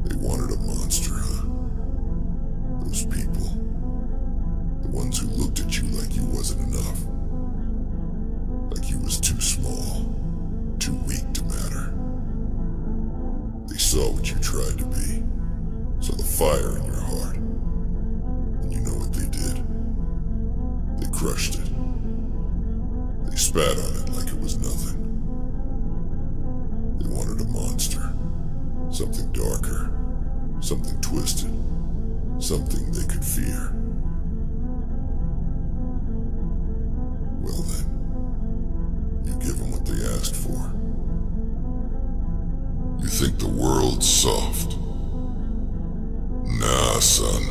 They wanted a monster, huh? Those people. The ones who looked at you like you wasn't enough. Like you was too small, too weak to matter. They saw what you tried to be, saw the fire in your heart. And you know what they did? They crushed it. They spat on it like it was nothing. They wanted a monster. Something darker. Something twisted. Something they could fear. Well then, you give them what they asked for. You think the world's soft. Nah, son.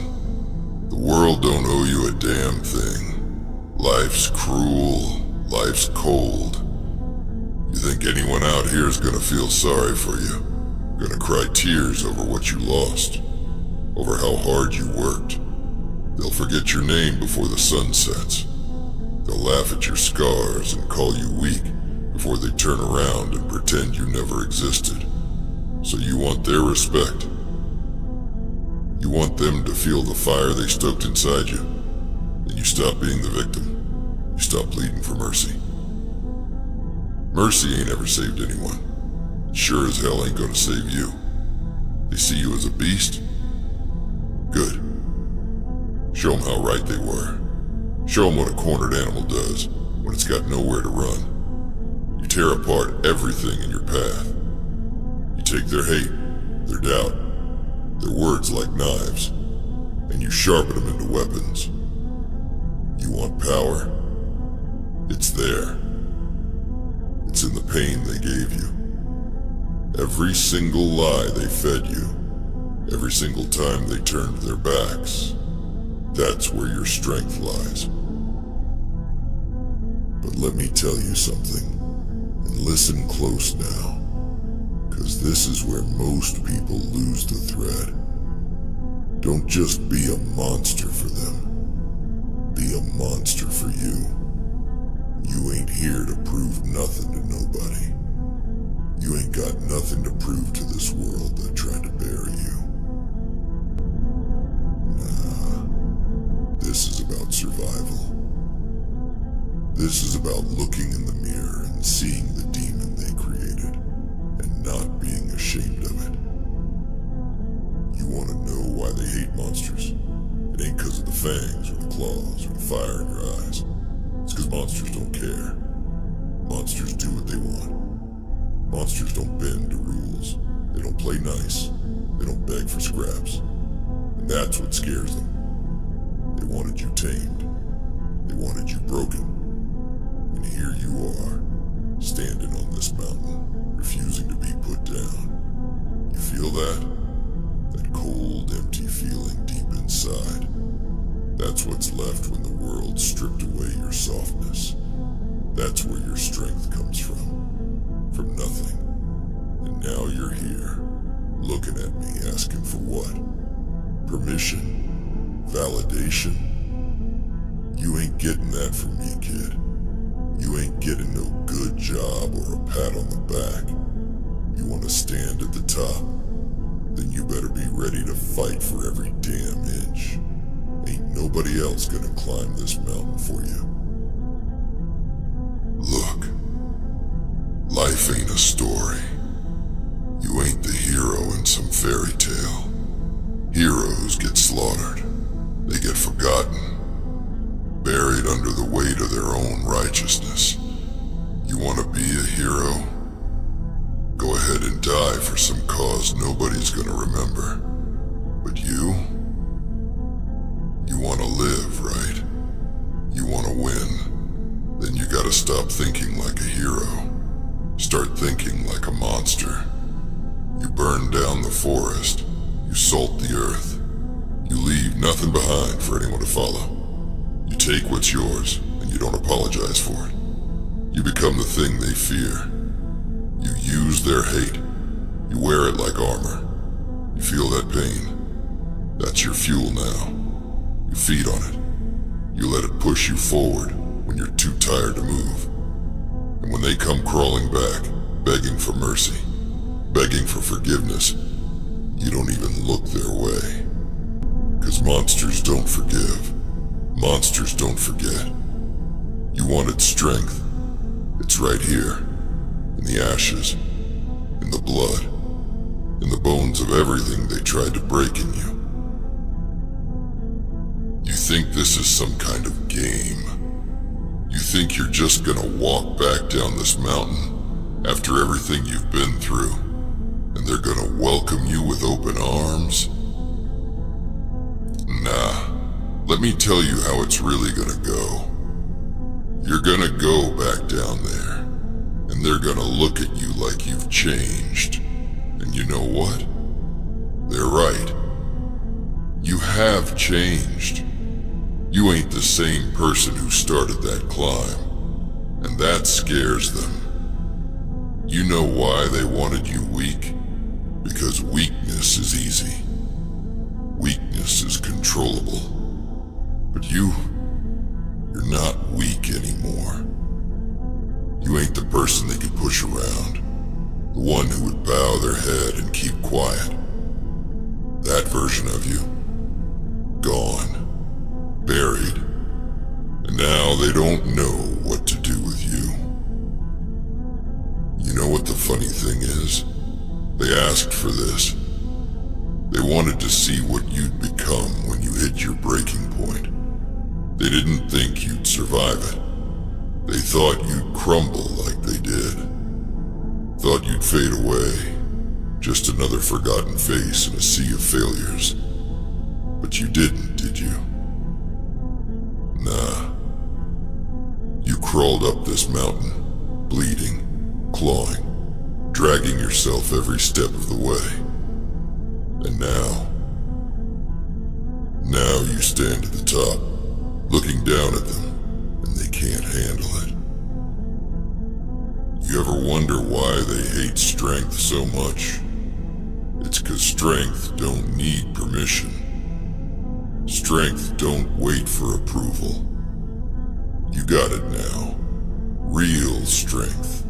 The world don't owe you a damn thing. Life's cruel. Life's cold. You think anyone out here is gonna feel sorry for you? Gonna cry tears over what you lost? Over how hard you worked? They'll forget your name before the sun sets. They'll laugh at your scars and call you weak before they turn around and pretend you never existed. So you want their respect. You want them to feel the fire they stoked inside you. Then you stop being the victim. You stop pleading for mercy. Mercy ain't ever saved anyone. Sure as hell ain't gonna save you. They see you as a beast? Good. Show them how right they were. Show them what a cornered animal does when it's got nowhere to run. You tear apart everything in your path. You take their hate, their doubt, their words like knives, and you sharpen them into weapons. You want power? It's there. It's in the pain they gave you. Every single lie they fed you. Every single time they turned their backs. That's where your strength lies. But let me tell you something, and listen close now, 'cause this is where most people lose the thread. Don't just be a monster for them. Be a monster for you. You ain't here to prove nothing to nobody. You ain't got nothing to prove to this world that tried to bury you. Nah, this is about survival. This is about looking in the mirror and seeing the demon they created, and not being ashamed of it. You want to know why they hate monsters? It ain't 'cause of the fangs or the claws or the fire in your eyes. It's 'cause monsters don't care. Monsters do what they want. Monsters don't bend to rules. They don't play nice. They don't beg for scraps. And that's what scares them. They wanted you tamed. They wanted you broken. And here you are, standing on this mountain, refusing to be put down. You feel that? That cold, empty feeling deep inside. That's what's left when the world stripped away your softness. That's where your strength comes from. From nothing. And now you're here, looking at me, asking for what? Permission? Validation? You ain't getting that from me, kid. You ain't getting no good job or a pat on the back. You want to stand at the top? Then you better be ready to fight for every damn inch. Ain't nobody else gonna climb this mountain for you. Look, life ain't a story. You ain't the hero in some fairy tale. Heroes get slaughtered. They get forgotten. Buried under the weight of their own righteousness. You want to be a hero? Go ahead and die for some cause nobody's gonna remember. But you want to live, right? You want to win. Then you gotta stop thinking like a hero. Start thinking like a monster. You burn down the forest. You salt the earth. You leave nothing behind for anyone to follow. You take what's yours, and you don't apologize for it. You become the thing they fear. You use their hate. You wear it like armor. You feel that pain. That's your fuel now. You feed on it. You let it push you forward when you're too tired to move. And when they come crawling back, begging for mercy, begging for forgiveness, you don't even monsters don't forgive. Monsters don't forget. You wanted strength. It's right here. In the ashes. In the blood. In the bones of everything they tried to break in you. You think this is some kind of game. You think you're just gonna walk back down this mountain after everything you've been through, and they're gonna welcome you with open arms? Nah, let me tell you how it's really gonna go. You're gonna go back down there, and they're gonna look at you like you've changed. And you know what? They're right. You have changed. You ain't the same person who started that climb, and that scares them. You know why they wanted you weak? Because weakness is easy. Weakness is controllable. But you're not weak anymore. You ain't the person they could push around, the one who would bow their head and keep quiet. That version of you, gone. Buried, and now they don't know what to do with you. You know what the funny thing is? They asked for this. They wanted to see what you'd become when you hit your breaking point. They didn't think you'd survive it. They thought you'd crumble like they did. Thought you'd fade away, just another forgotten face in a sea of failures. But you didn't, did you? Nah. You crawled up this mountain, bleeding, clawing, dragging yourself every step of the way. And now you stand at the top, looking down at them, and they can't handle it. You ever wonder why they hate strength so much? It's 'cause strength don't need permission. Strength don't wait for approval. You got it now. Real strength.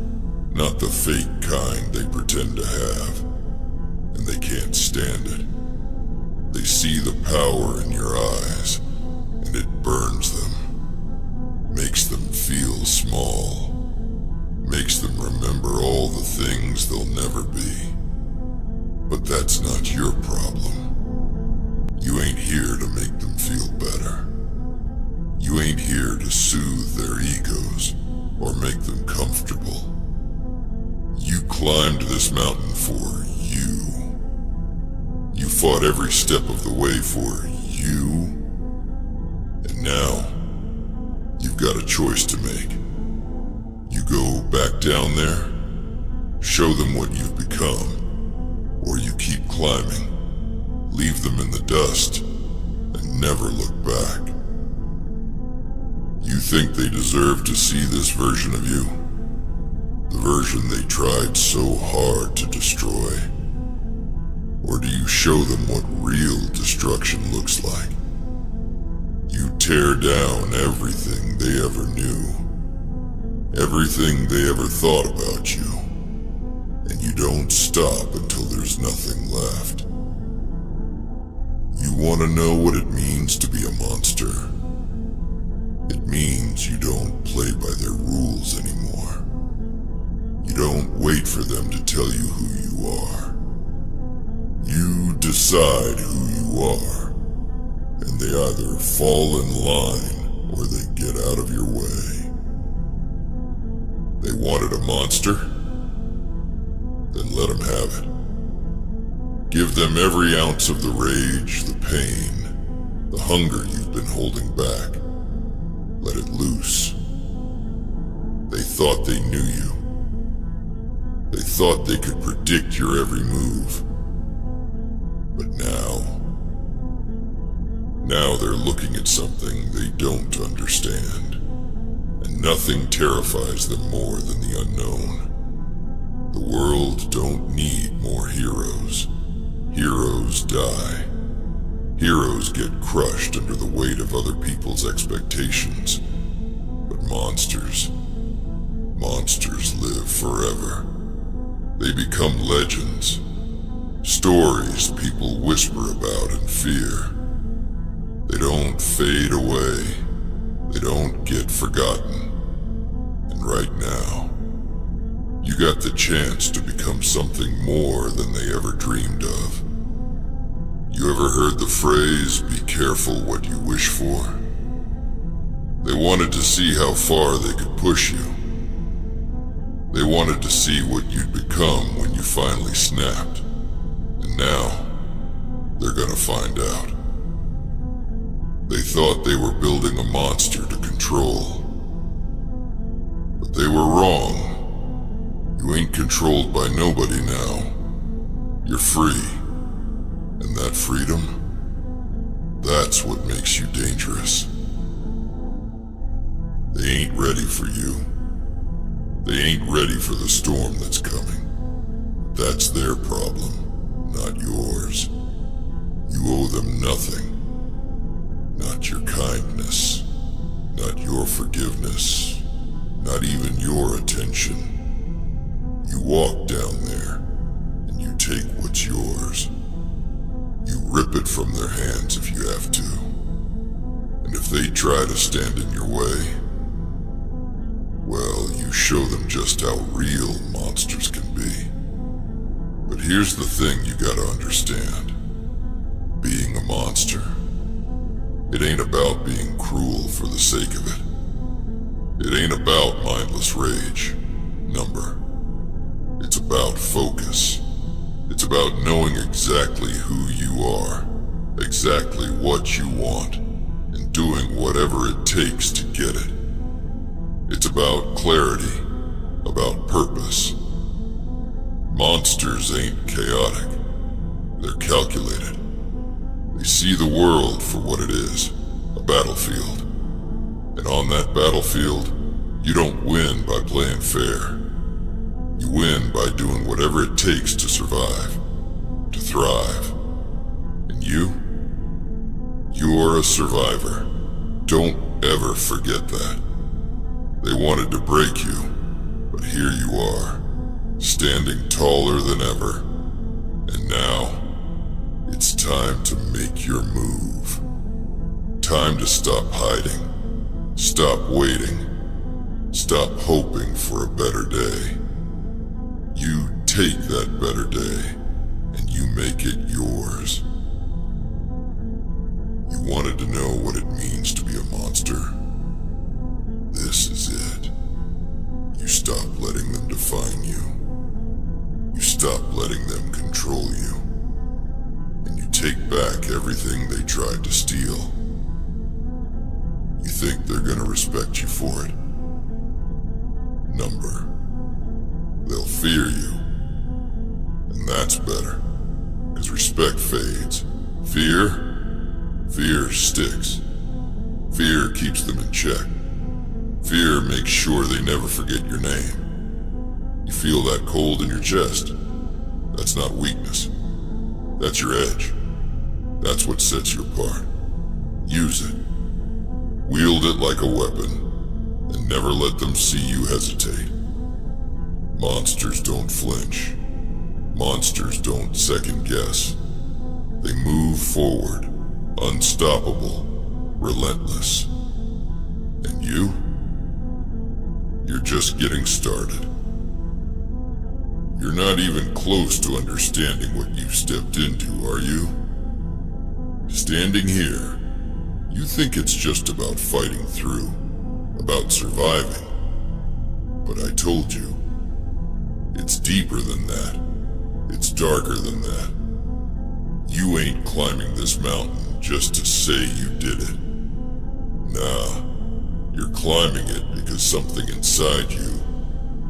Not the fake kind they pretend to have. And they can't stand it. They see the power in your eyes, and it burns them. Makes them feel small. Makes them remember all the things they'll never be. But that's not your problem. You ain't here to make them feel better. You ain't here to soothe their egos or make them comfortable. You climbed this mountain for you. You fought every step of the way for you. And now, you've got a choice to make. You go back down there, show them what you've become, or you keep climbing. Leave them in the dust, and never look back. You think they deserve to see this version of you? The version they tried so hard to destroy? Or do you show them what real destruction looks like? You tear down everything they ever knew, everything they ever thought about you, and you don't stop until there's nothing left. You want to know what it means to be a monster? It means you don't play by their rules anymore. You don't wait for them to tell you who you are. You decide who you are, and they either fall in line or they get out of your way. They wanted a monster? Then let them have it. Give them every ounce of the rage, the pain, the hunger you've been holding back. Let it loose. They thought they knew you. They thought they could predict your every move. But now they're looking at something they don't understand. And nothing terrifies them more than the unknown. The world don't need more heroes. Heroes die. Heroes get crushed under the weight of other people's expectations. But monsters live forever. They become legends. Stories people whisper about in fear. They don't fade away. They don't get forgotten. And right now, you got the chance to become something more than they ever dreamed of. You ever heard the phrase, be careful what you wish for? They wanted to see how far they could push you. They wanted to see what you'd become when you finally snapped. And now, they're gonna find out. They thought they were building a monster to control. But they were wrong. You ain't controlled by nobody now. You're free. And that freedom, that's what makes you dangerous. They ain't ready for you. They ain't ready for the storm that's coming. That's their problem, not yours. You owe them nothing. Not your kindness, not your forgiveness, not even your attention. You walk down there, and you take what's yours. You rip it from their hands if you have to. And if they try to stand in your way, well, you show them just how real monsters can be. But here's the thing you gotta understand. Being a monster, it ain't about being cruel for the sake of it. It ain't about mindless rage, number. It's about focus. It's about knowing exactly who you are, exactly what you want, and doing whatever it takes to get it. It's about clarity, about purpose. Monsters ain't chaotic. They're calculated. They see the world for what it is, a battlefield. And on that battlefield, you don't win by playing fair. You win by doing whatever it takes to survive, to thrive. And you're a survivor. Don't ever forget that. They wanted to break you, but here you are, standing taller than ever. And now, it's time to make your move. Time to stop hiding, stop waiting, stop hoping for a better day. You take that better day, and you make it yours. You wanted to know what it means to be a monster? This is it. You stop letting them define you. You stop letting them control you. And you take back everything they tried to steal. You think they're gonna respect you for it? Number. They'll fear you. And that's better. 'Cause respect fades. Fear sticks. Fear keeps them in check. Fear makes sure they never forget your name. You feel that cold in your chest? That's not weakness. That's your edge. That's what sets you apart. Use it. Wield it like a weapon, and never let them see you hesitate. Monsters don't flinch. Monsters don't second guess. They move forward, unstoppable, relentless. And you're just getting started. You're not even close to understanding what you've stepped into, are you? Standing here, you think it's just about fighting through, about surviving. But I told you, it's deeper than that. It's darker than that. You ain't climbing this mountain just to say you did it. Nah, you're climbing it because something inside you,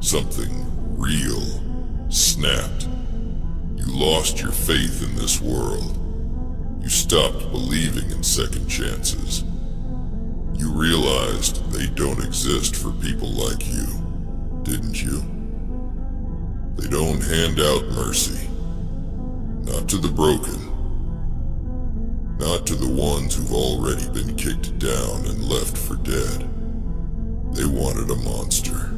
something real, snapped. You lost your faith in this world. You stopped believing in second chances. You realized they don't exist for people like you, didn't you? They don't hand out mercy. Not to the broken. Not to the ones who've already been kicked down and left for dead. They wanted a monster.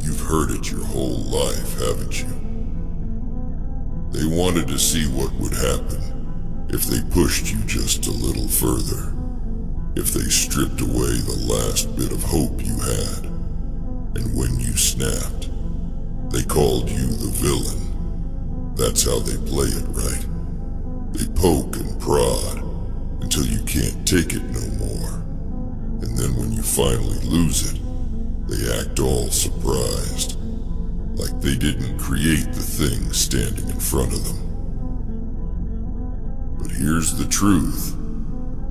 You've heard it your whole life, haven't you? They wanted to see what would happen If they pushed you just a little further, if they stripped away the last bit of hope you had, and when you snapped, they called you the villain. That's how they play it, right? They poke and prod until you can't take it no more. And then when you finally lose it, they act all surprised, like they didn't create the thing standing in front of them. But here's the truth,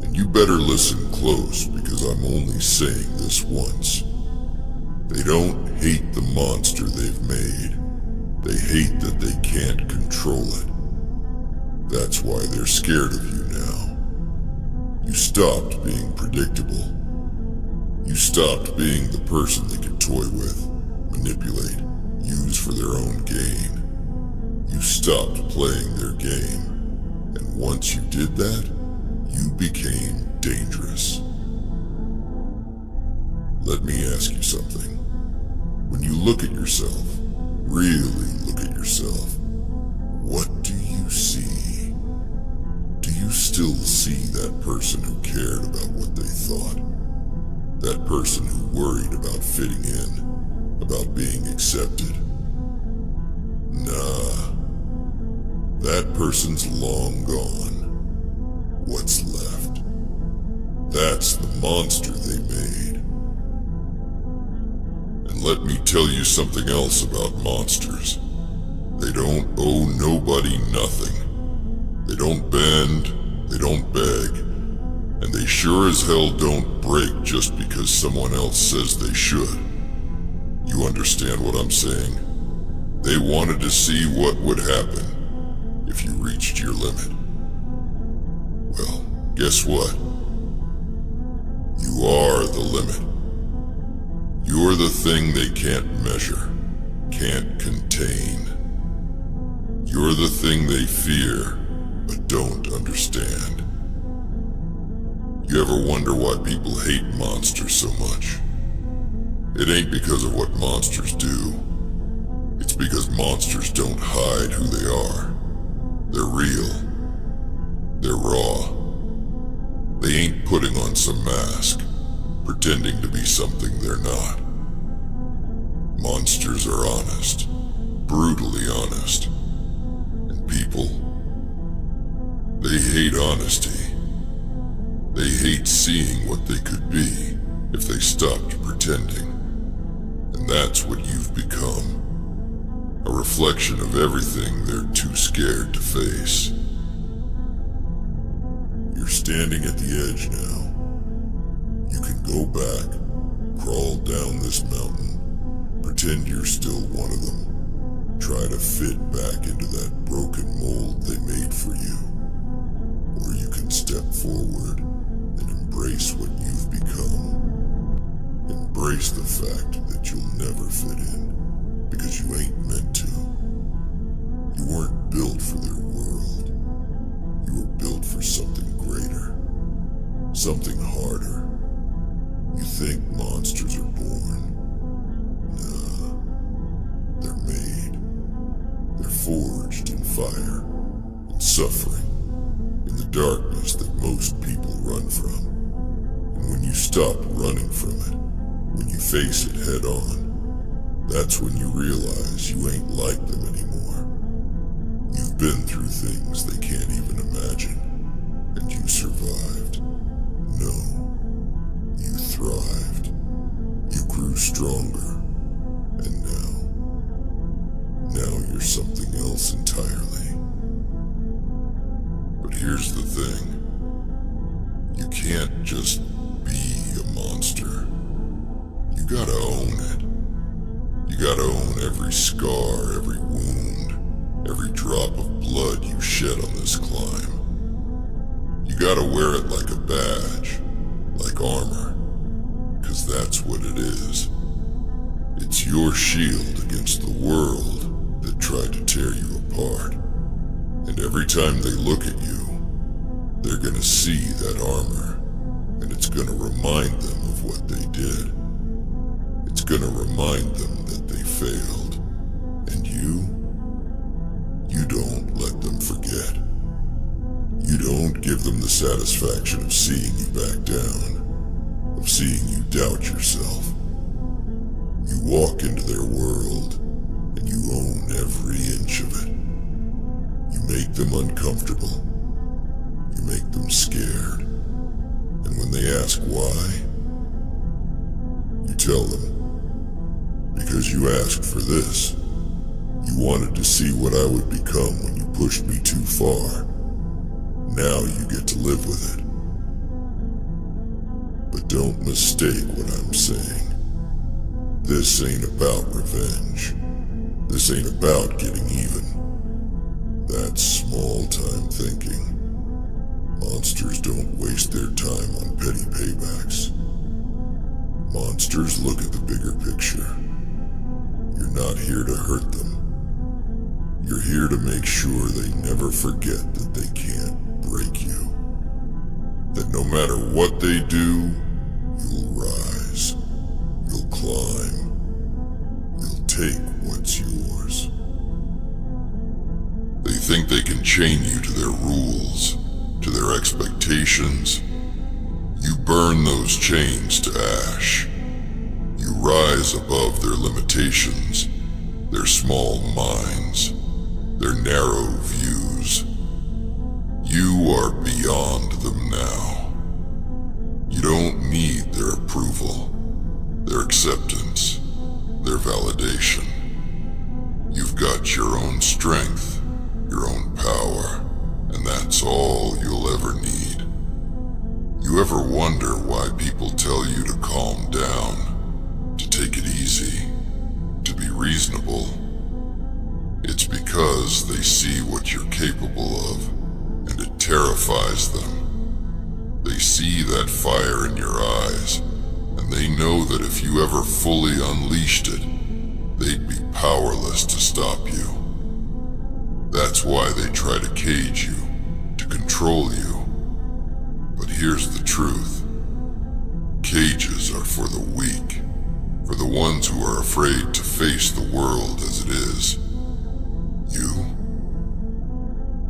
and you better listen close because I'm only saying this once. They don't hate the monster they've made. They hate that they can't control it. That's why they're scared of you now. You stopped being predictable. You stopped being the person they could toy with, manipulate, use for their own gain. You stopped playing their game. And once you did that, you became dangerous. Let me ask you something. When you look at yourself, really look at yourself, what do you see? Do you still see that person who cared about what they thought? That person who worried about fitting in, about being accepted? Nah. That person's long gone. What's left? That's the monster they made. And let me tell you something else about monsters. They don't owe nobody nothing. They don't bend, they don't beg, and they sure as hell don't break just because someone else says they should. You understand what I'm saying? They wanted to see what would happen if you reached your limit. Well, guess what? You are the limit. You're the thing they can't measure, can't contain. You're the thing they fear, but don't understand. You ever wonder why people hate monsters so much? It ain't because of what monsters do. It's because monsters don't hide who they are. They're real. They're raw. They ain't putting on some mask, pretending to be something they're not. Monsters are honest, brutally honest. And people, they hate honesty. They hate seeing what they could be if they stopped pretending. And that's what you've become. A reflection of everything they're too scared to face. You're standing at the edge now. You can go back, crawl down this mountain, pretend you're still one of them, try to fit back into that broken mold they made for you. Or you can step forward and embrace what you've become. Embrace the fact that you'll never fit in. Because you ain't meant to. You weren't built for their world. You were built for something greater. Something harder. You think monsters are born. Nah. They're made. They're forged in fire and suffering, in the darkness that most people run from. And when you stop running from it, when you face it head on, that's when you realize you ain't like them anymore. You've been through things they can't even imagine, and you survived. No, you thrived. You grew stronger, and now you're something else entirely. But here's the thing. You can't just be a monster. You gotta own it. You gotta own every scar, every wound, every drop of blood you shed on this climb. You gotta wear it like a badge, like armor, 'cause that's what it is. It's your shield against the world that tried to tear you apart. And every time they look at you, they're gonna see that armor, and it's gonna remind them of what they did. It's gonna remind them that they failed. And you don't let them forget. You don't give them the satisfaction of seeing you back down, of seeing you doubt yourself. You walk into their world, and you own every inch of it. You make them uncomfortable. You make them scared. And when they ask why, you tell them, because you asked for this. You wanted to see what I would become when you pushed me too far. Now you get to live with it. But don't mistake what I'm saying. This ain't about revenge. This ain't about getting even. That's small-time thinking. Monsters don't waste their time on petty paybacks. Monsters look at the bigger picture. You're not here to hurt them. You're here to make sure they never forget that they can't break you. That no matter what they do, you'll rise. You'll climb. You'll take what's yours. They think they can chain you to their rules, to their expectations. You burn those chains to ash. You rise above their limitations, their small minds, their narrow views. You are beyond them now. You don't need their approval, their acceptance, their validation. You've got your own strength, your own power, and that's all you'll ever need. You ever wonder why people tell you to calm down, to take it easy, to be reasonable? It's because they see what you're capable of, and it terrifies them. They see that fire in your eyes, and they know that if you ever fully unleashed it, they'd be powerless to stop you. That's why they try to cage you, to control you. But here's the truth. Cages are for the weak, for the ones who are afraid to face the world as it is.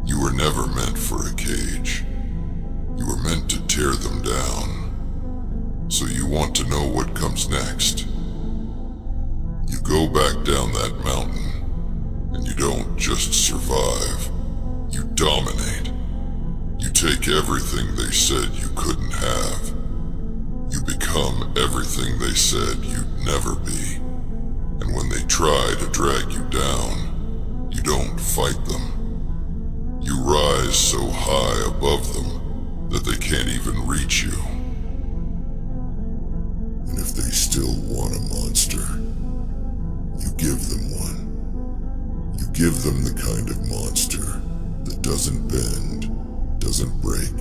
You were never meant for a cage. You were meant to tear them down. So you want to know what comes next. You go back down that mountain, and you don't just survive. You dominate. You take everything they said you couldn't have. You become everything they said you'd never be. And when they try to drag you down, you don't fight them. You rise so high above them that they can't even reach you. And if they still want a monster, you give them one. You give them the kind of monster that doesn't bend, doesn't break,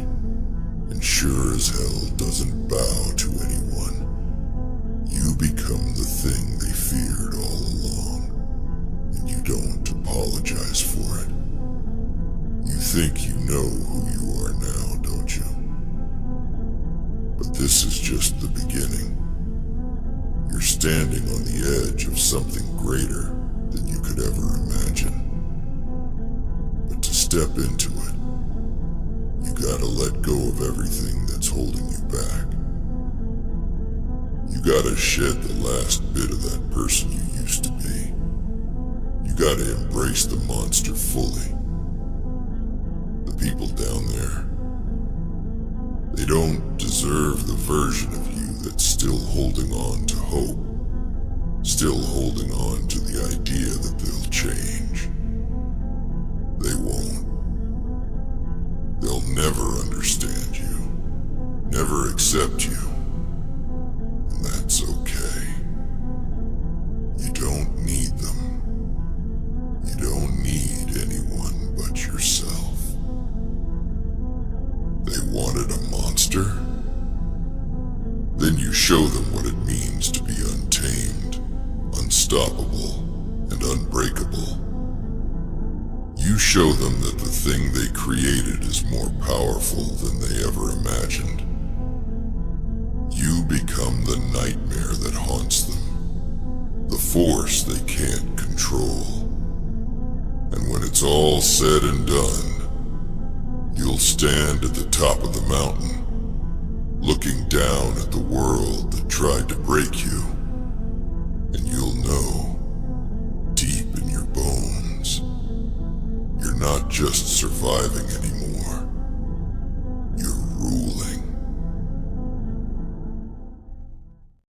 and sure as hell doesn't bow to anyone. You become the thing they feared all along, and you don't apologize for it. You think you know who you are now, don't you? But this is just the beginning. You're standing on the edge of something greater than you could ever imagine. But to step into it, you gotta let go of everything that's holding you back. You gotta shed the last bit of that person you used to be. You gotta embrace the monster fully. The people down there, they don't deserve the version of you that's still holding on to hope, still holding on to the idea that they'll change. They won't. They'll never understand you, never accept you, and that's okay. You don't need them. You don't need anyone but yourself. They wanted a monster? Then you show them what it means to be untamed, unstoppable, and unbreakable. You show them that the thing they created is more powerful than they ever imagined. You become the nightmare that haunts them, the force they can't control. And when it's all said and done, you'll You'll stand at the top of the mountain, looking down at the world that tried to break you, and you'll know, deep in your bones, you're not just surviving anymore.